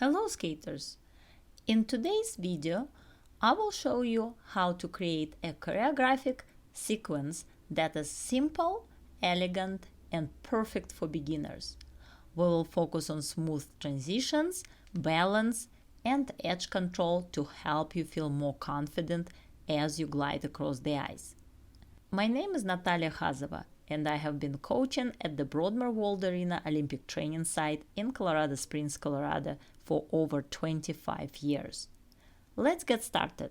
Hello skaters! In today's video, I will show you how to create a choreographic sequence that is simple, elegant, and perfect for beginners. We will focus on smooth transitions, balance, and edge control to help you feel more confident as you glide across the ice. My name is Natalia Khazova, and I have been coaching at the Broadmoor World Arena Olympic Training Site in Colorado Springs, Colorado for over 25 years. Let's get started.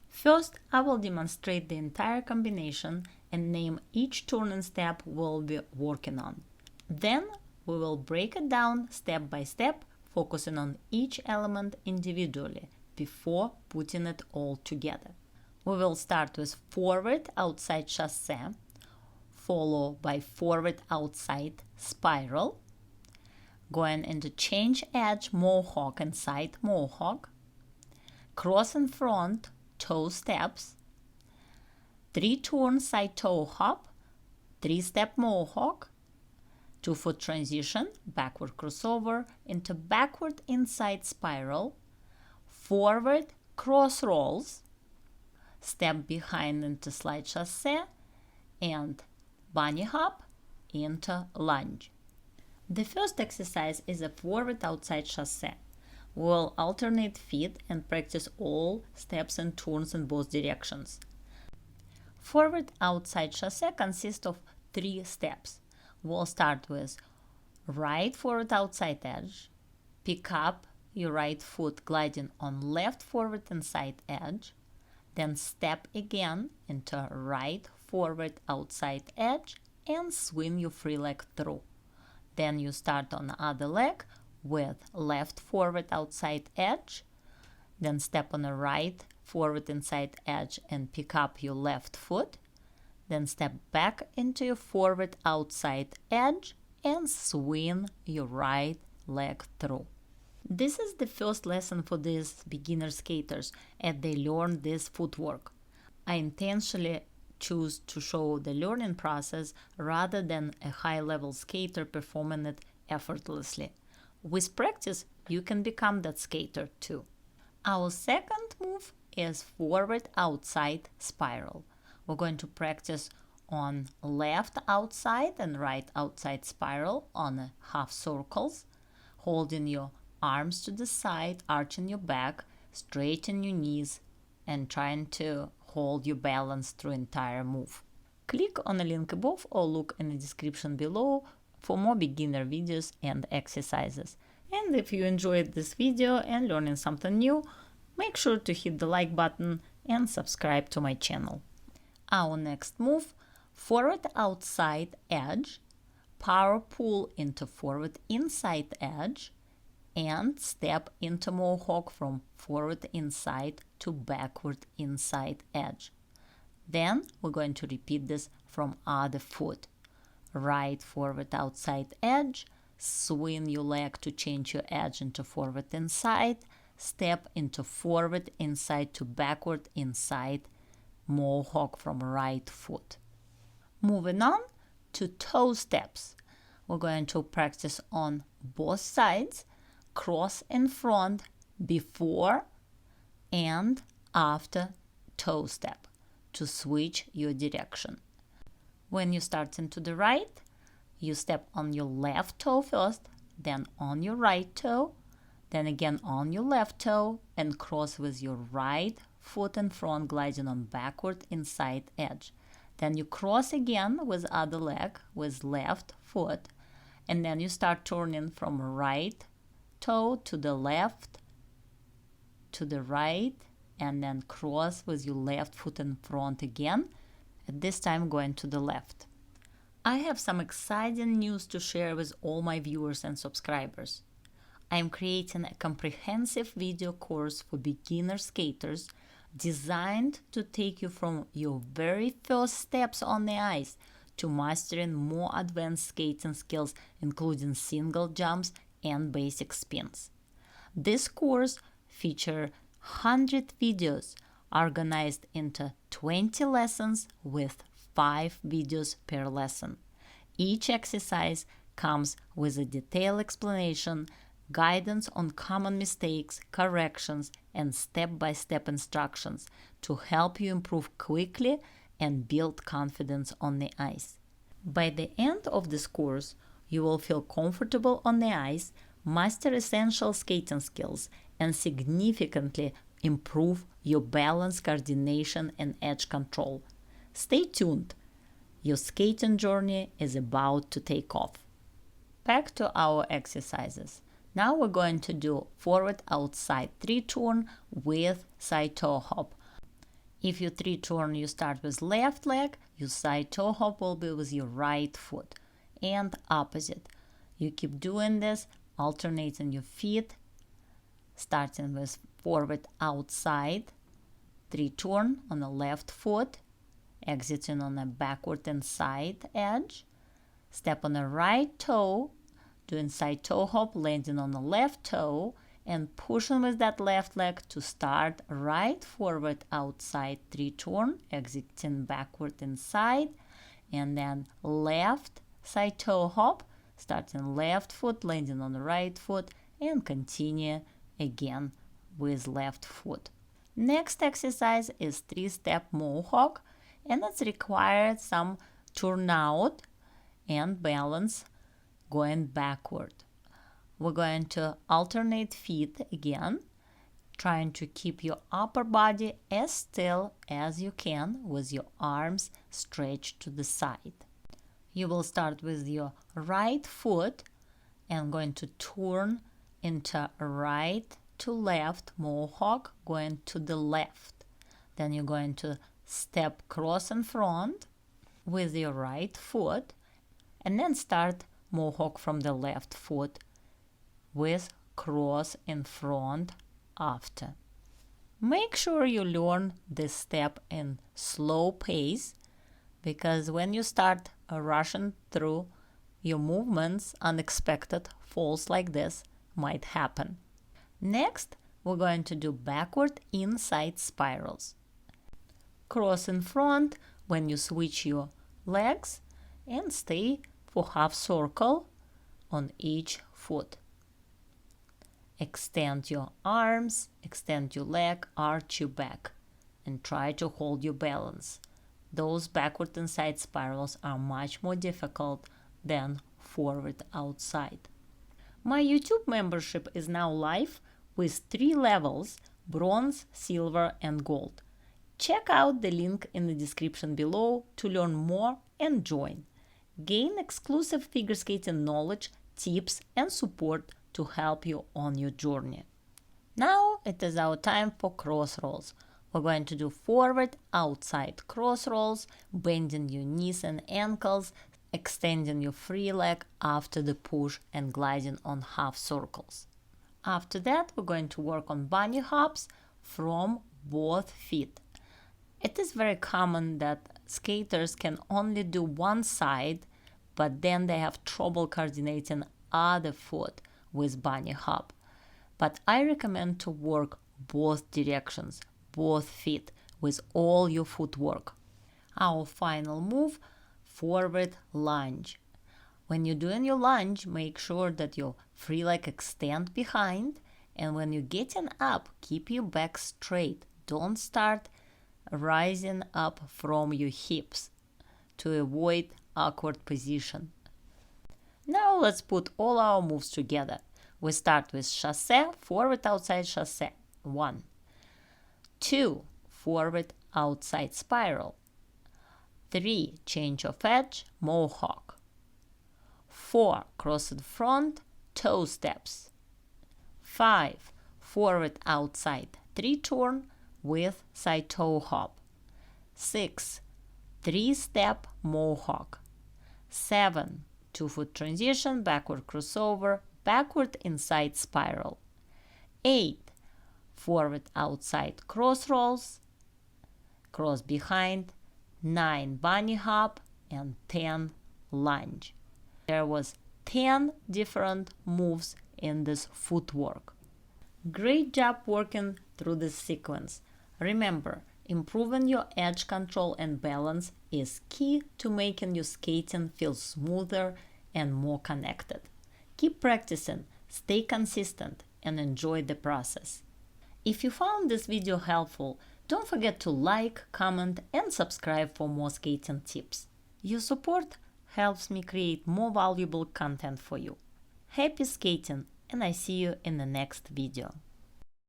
First, I will demonstrate the entire combination and name each turn and step we'll be working on. Then, we will break it down step by step, focusing on each element individually before putting it all together. We will start with forward outside chasses, followed by forward outside spiral, going into change edge mohawk and side mohawk, cross in front toe steps, 3 turn side toe hop, 3 step mohawk, 2-foot transition, backward crossover into backward inside spiral, forward cross rolls, step behind into slide chasse, and bunny hop into lunge. The first exercise is a forward outside chasse. We'll alternate feet and practice all steps and turns in both directions. Forward outside chasse consists of 3 steps. We'll start with right forward outside edge, pick up your right foot gliding on left forward inside edge, then step again into right forward outside edge and swing your free leg through. Then you start on the other leg with left forward outside edge, then step on the right forward inside edge and pick up your left foot, then step back into your forward outside edge and swing your right leg through. This is the first lesson for these beginner skaters as they learn this footwork. I intentionally choose to show the learning process rather than a high-level skater performing it effortlessly. With practice, you can become that skater too. Our second move is forward outside spiral. We're going to practice on left outside and right outside spiral on half circles, holding your arms to the side, arching your back, straighten your knees, and trying to hold your balance through entire move. Click on the link above or look in the description below for more beginner videos and exercises. And if you enjoyed this video and learning something new, make sure to hit the like button and subscribe to my channel. Our next move, forward outside edge, power pull into forward inside edge, and step into mohawk from forward inside to backward inside edge. Then we're going to repeat this from other foot. Right forward outside edge, swing your leg to change your edge into forward inside, step into forward inside to backward inside, mohawk from right foot. Moving on to toe steps. We're going to practice on both sides, cross in front before and after toe step to switch your direction. When you start into the right, you step on your left toe first, then on your right toe, then again on your left toe and cross with your right foot in front gliding on backward inside edge. Then you cross again with other leg with left foot, and then you start turning from right toe to the left, to the right, and then cross with your left foot in front again, at this time going to the left. I have some exciting news to share with all my viewers and subscribers. I am creating a comprehensive video course for beginner skaters designed to take you from your very first steps on the ice to mastering more advanced skating skills, including single jumps and basic spins. This course features 100 videos organized into 20 lessons with 5 videos per lesson. Each exercise comes with a detailed explanation, guidance on common mistakes, corrections, and step-by-step instructions to help you improve quickly and build confidence on the ice. By the end of this course, you will feel comfortable on the ice, master essential skating skills, and significantly improve your balance, coordination, and edge control. Stay tuned. Your skating journey is about to take off. Back to our exercises. Now we're going to do forward outside 3-turn with side toe hop. If you 3-turn, you start with left leg, your side toe hop will be with your right foot, and opposite. You keep doing this, alternating your feet, starting with forward outside 3-turn on the left foot, exiting on the backward and side edge, step on the right toe, doing side toe hop, landing on the left toe, and pushing with that left leg to start right forward outside 3-turn, exiting backward and side, and then left side toe hop, starting left foot, landing on the right foot, and continue again with left foot. Next exercise is 3-step mohawk, and it's required some turnout and balance going backward. We're going to alternate feet again, trying to keep your upper body as still as you can with your arms stretched to the side. You will start with your right foot and going to turn into right to left mohawk, going to the left. Then you're going to step cross in front with your right foot and then start mohawk from the left foot with cross in front after. Make sure you learn this step in slow pace, because when you start rushing through your movements, unexpected falls like this might happen. Next, we're going to do backward inside spirals. Cross in front when you switch your legs and stay for half circle on each foot. Extend your arms, extend your leg, arch your back, and try to hold your balance. Those backward and side spirals are much more difficult than forward outside. My YouTube membership is now live with 3 levels: bronze, silver, and gold. Check out the link in the description below to learn more and join. Gain exclusive figure skating knowledge, tips, and support to help you on your journey. Now it is our time for cross rolls. We're going to do forward outside cross rolls, bending your knees and ankles, extending your free leg after the push, and gliding on half circles. After that, we're going to work on bunny hops from both feet. It is very common that skaters can only do one side, but then they have trouble coordinating other foot with bunny hop. But I recommend to work both directions, both feet, with all your footwork. Our final move, forward lunge. When you're doing your lunge, make sure that your free leg extend behind, and when you're getting up, keep your back straight. Don't start rising up from your hips to avoid awkward position. Now let's put all our moves together. We start with chassé, forward outside chassé. 1. 2. Forward outside spiral. 3. Change of edge, mohawk. 4. Crossed front, toe steps. 5. Forward outside 3-turn with side toe hop. 6. 3-step mohawk. 7. 2-foot transition, backward crossover, backward inside spiral. 8. Forward outside cross rolls, cross behind. 9. Bunny hop, and 10. Lunge. There was 10 different moves in this footwork. Great job working through this sequence. Remember, improving your edge control and balance is key to making your skating feel smoother and more connected. Keep practicing, stay consistent, and enjoy the process. If you found this video helpful, don't forget to like, comment, and subscribe for more skating tips. Your support helps me create more valuable content for you. Happy skating, and I see you in the next video.